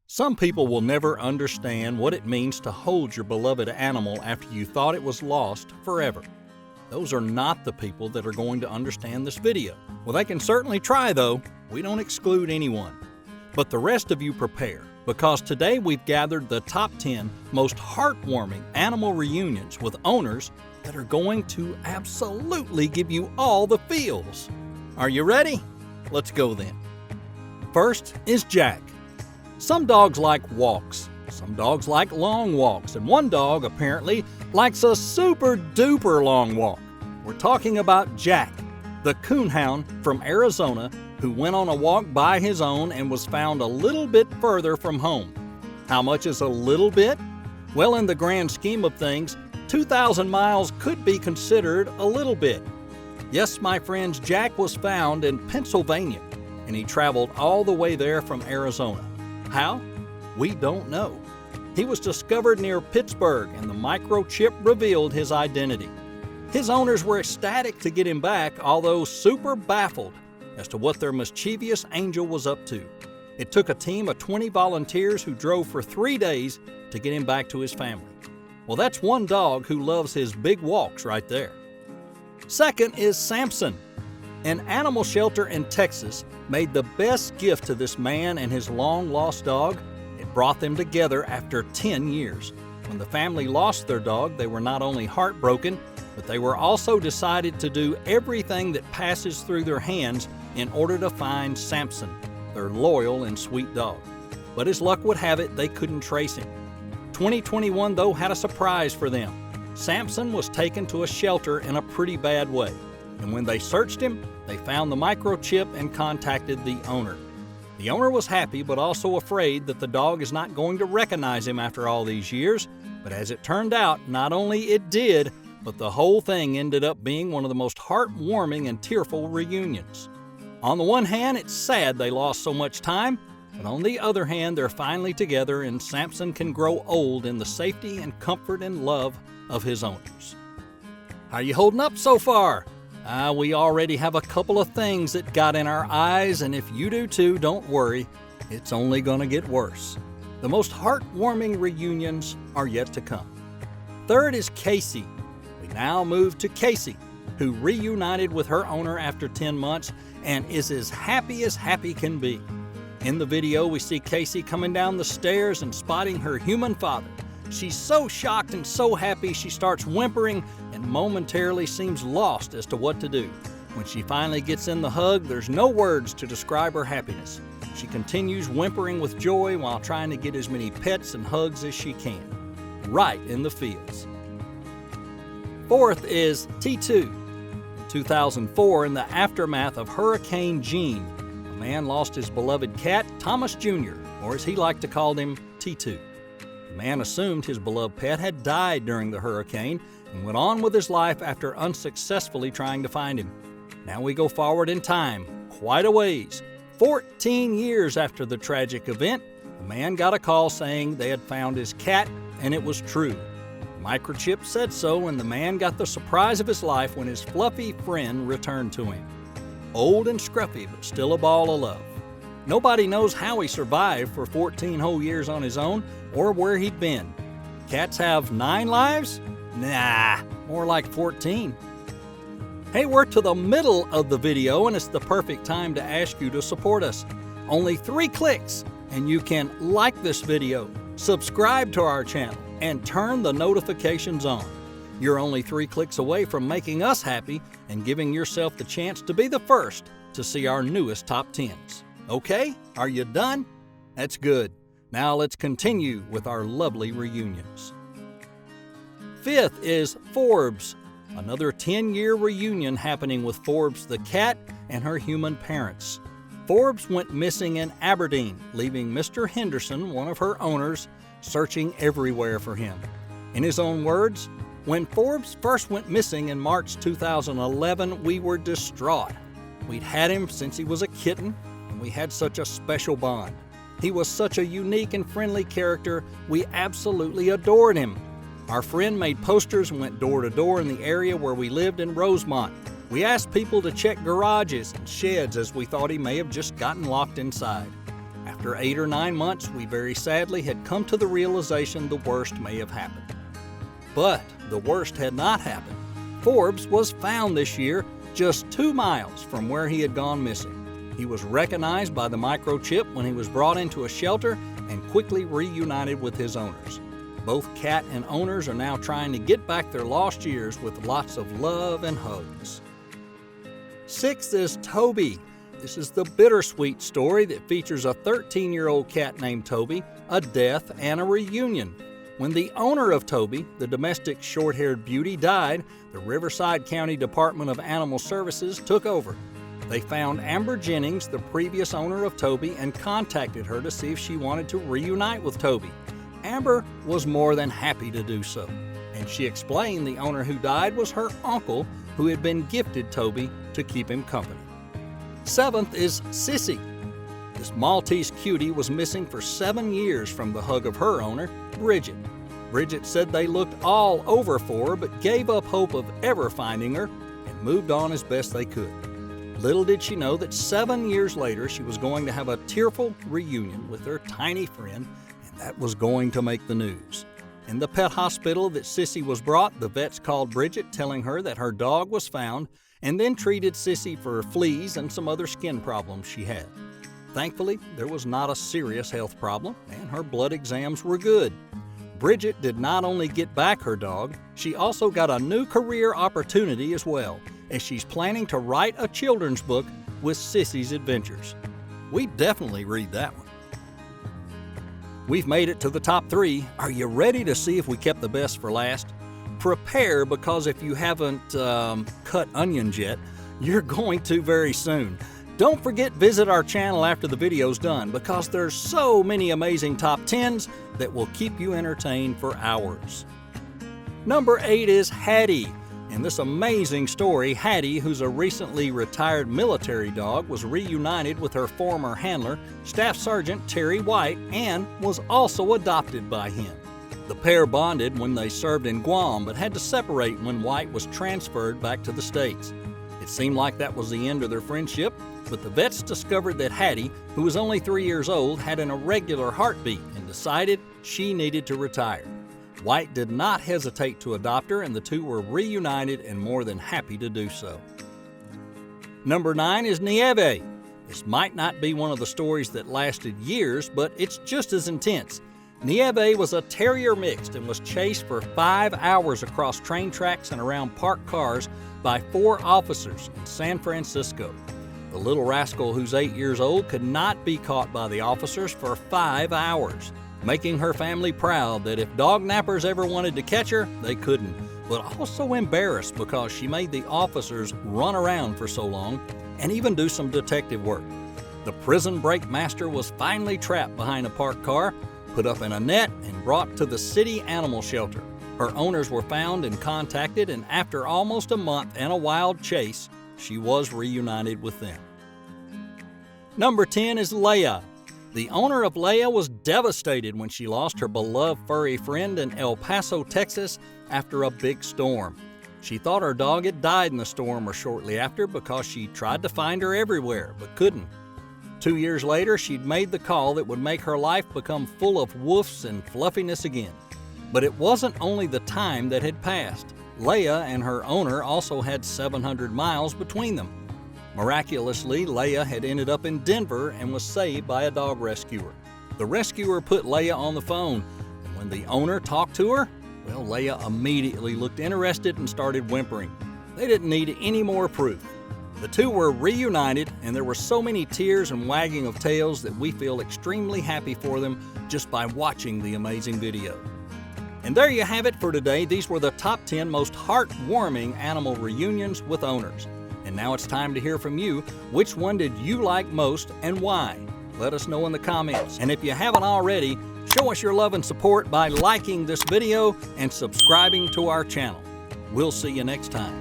Some people will never understand what it means to hold your beloved animal after you thought it was lost forever. Those are not the people that are going to understand this video. Well, they can certainly try though. We don't exclude anyone. But the rest of you prepare, because today we've gathered the top 10 most heartwarming animal reunions with owners that are going to absolutely give you all the feels. Are you ready? Let's go then. First is Jack. Some dogs like walks, some dogs like long walks, and one dog apparently likes a super duper long walk. We're talking about Jack, the coonhound from Arizona who went on a walk by his own and was found a little bit further from home. How much is a little bit? Well, in the grand scheme of things, 2,000 miles could be considered a little bit. Yes, my friends, Jack was found in Pennsylvania, and he traveled all the way there from Arizona. How? We don't know. He was discovered near Pittsburgh, and the microchip revealed his identity. His owners were ecstatic to get him back, although super baffled as to what their mischievous angel was up to. It took a team of 20 volunteers who drove for 3 days to get him back to his family. Well, that's one dog who loves his big walks right there. Second is Samson. An animal shelter in Texas made the best gift to this man and his long-lost dog. It brought them together after 10 years. When the family lost their dog, they were not only heartbroken, but they were also decided to do everything that passes through their hands in order to find Samson, their loyal and sweet dog. But as luck would have it, they couldn't trace him. 2021, though, had a surprise for them. Samson was taken to a shelter in a pretty bad way, and when they searched him, they found the microchip and contacted the owner. The owner was happy, but also afraid that the dog is not going to recognize him after all these years. But as it turned out, not only it did, but the whole thing ended up being one of the most heartwarming and tearful reunions. On the one hand, it's sad they lost so much time, but on the other hand, they're finally together and Samson can grow old in the safety and comfort and love of his owners. How you holding up so far? We already have a couple of things that got in our eyes, and if you do too, don't worry, it's only gonna get worse. The most heartwarming reunions are yet to come. Third is Casey. We now move to Casey, who reunited with her owner after 10 months and is as happy can be. In the video, we see Casey coming down the stairs and spotting her human father. She's so shocked and so happy she starts whimpering and momentarily seems lost as to what to do. When she finally gets in the hug, there's no words to describe her happiness. She continues whimpering with joy while trying to get as many pets and hugs as she can. Right in the feels. Fourth is T2. In 2004, in the aftermath of Hurricane Jean, a man lost his beloved cat, Thomas Jr., or as he liked to call him, T2. The man assumed his beloved pet had died during the hurricane and went on with his life after unsuccessfully trying to find him. Now we go forward in time, quite a ways. 14 years after the tragic event, the man got a call saying they had found his cat, and it was true. The microchip said so, and the man got the surprise of his life when his fluffy friend returned to him. Old and scruffy, but still a ball of love. Nobody knows how he survived for 14 whole years on his own or where he'd been. Cats have 9 lives? Nah, more like 14. Hey, we're to the middle of the video and it's the perfect time to ask you to support us. Only 3 clicks and you can like this video, subscribe to our channel, and turn the notifications on. You're only 3 clicks away from making us happy and giving yourself the chance to be the first to see our newest top 10s. Okay, are you done? That's good. Now let's continue with our lovely reunions. Fifth is Forbes. Another 10-year reunion happening with Forbes the cat and her human parents. Forbes went missing in Aberdeen, leaving Mr. Henderson, one of her owners, searching everywhere for him. In his own words, when Forbes first went missing in March 2011, we were distraught. We'd had him since he was a kitten, and we had such a special bond. He was such a unique and friendly character, we absolutely adored him. Our friend made posters and went door to door in the area where we lived in Rosemont. We asked people to check garages and sheds as we thought he may have just gotten locked inside. After 8 or 9 months, we very sadly had come to the realization the worst may have happened. But the worst had not happened. Forbes was found this year just 2 miles from where he had gone missing. He was recognized by the microchip when he was brought into a shelter and quickly reunited with his owners. Both cat and owners are now trying to get back their lost years with lots of love and hugs. 6th is Toby. This is the bittersweet story that features a 13-year-old cat named Toby, a death, and a reunion. When the owner of Toby, the domestic short-haired beauty, died, the Riverside County Department of Animal Services took over. They found Amber Jennings, the previous owner of Toby, and contacted her to see if she wanted to reunite with Toby. Amber was more than happy to do so, and she explained the owner who died was her uncle who had been gifted Toby to keep him company. 7th is Sissy. This Maltese cutie was missing for 7 years from the hug of her owner, Bridget. Bridget said they looked all over for her but gave up hope of ever finding her and moved on as best they could. Little did she know that 7 years later she was going to have a tearful reunion with her tiny friend, and that was going to make the news. In the pet hospital that Sissy was brought, the vets called Bridget telling her that her dog was found and then treated Sissy for fleas and some other skin problems she had. Thankfully, there was not a serious health problem, and her blood exams were good. Bridget did not only get back her dog, she also got a new career opportunity as well, as she's planning to write a children's book with Sissy's adventures. We'd definitely read that one. We've made it to the top 3. Are you ready to see if we kept the best for last? Prepare, because if you haven't cut onions yet, you're going to very soon. Don't forget, visit our channel after the video's done, because there's so many amazing top 10s that will keep you entertained for hours. Number 8 is Hattie. In this amazing story, Hattie, who's a recently retired military dog, was reunited with her former handler, Staff Sergeant Terry White, and was also adopted by him. The pair bonded when they served in Guam, but had to separate when White was transferred back to the States. It seemed like that was the end of their friendship, but the vets discovered that Hattie, who was only 3 years old, had an irregular heartbeat and decided she needed to retire. White did not hesitate to adopt her, and the two were reunited and more than happy to do so. Number 9 is Neave. This might not be one of the stories that lasted years, but it's just as intense. Neave was a terrier mixed and was chased for 5 hours across train tracks and around parked cars by 4 officers in San Francisco. The little rascal, who's 8 years old, could not be caught by the officers for 5 hours, making her family proud that if dog nappers ever wanted to catch her, they couldn't, but also embarrassed because she made the officers run around for so long and even do some detective work. The prison break master was finally trapped behind a parked car, put up in a net, and brought to the city animal shelter. Her owners were found and contacted, and after almost a month and a wild chase, she was reunited with them. Number 10 is Leia. The owner of Leia was devastated when she lost her beloved furry friend in El Paso, Texas, after a big storm. She thought her dog had died in the storm or shortly after because she tried to find her everywhere but couldn't. 2 years later, she'd made the call that would make her life become full of woofs and fluffiness again. But it wasn't only the time that had passed. Leia and her owner also had 700 miles between them. Miraculously, Leia had ended up in Denver and was saved by a dog rescuer. The rescuer put Leia on the phone, and when the owner talked to her, well, Leia immediately looked interested and started whimpering. They didn't need any more proof. The two were reunited, and there were so many tears and wagging of tails that we feel extremely happy for them just by watching the amazing video. And there you have it for today. These were the top 10 most heartwarming animal reunions with owners. And now it's time to hear from you. Which one did you like most and why? Let us know in the comments. And if you haven't already, show us your love and support by liking this video and subscribing to our channel. We'll see you next time.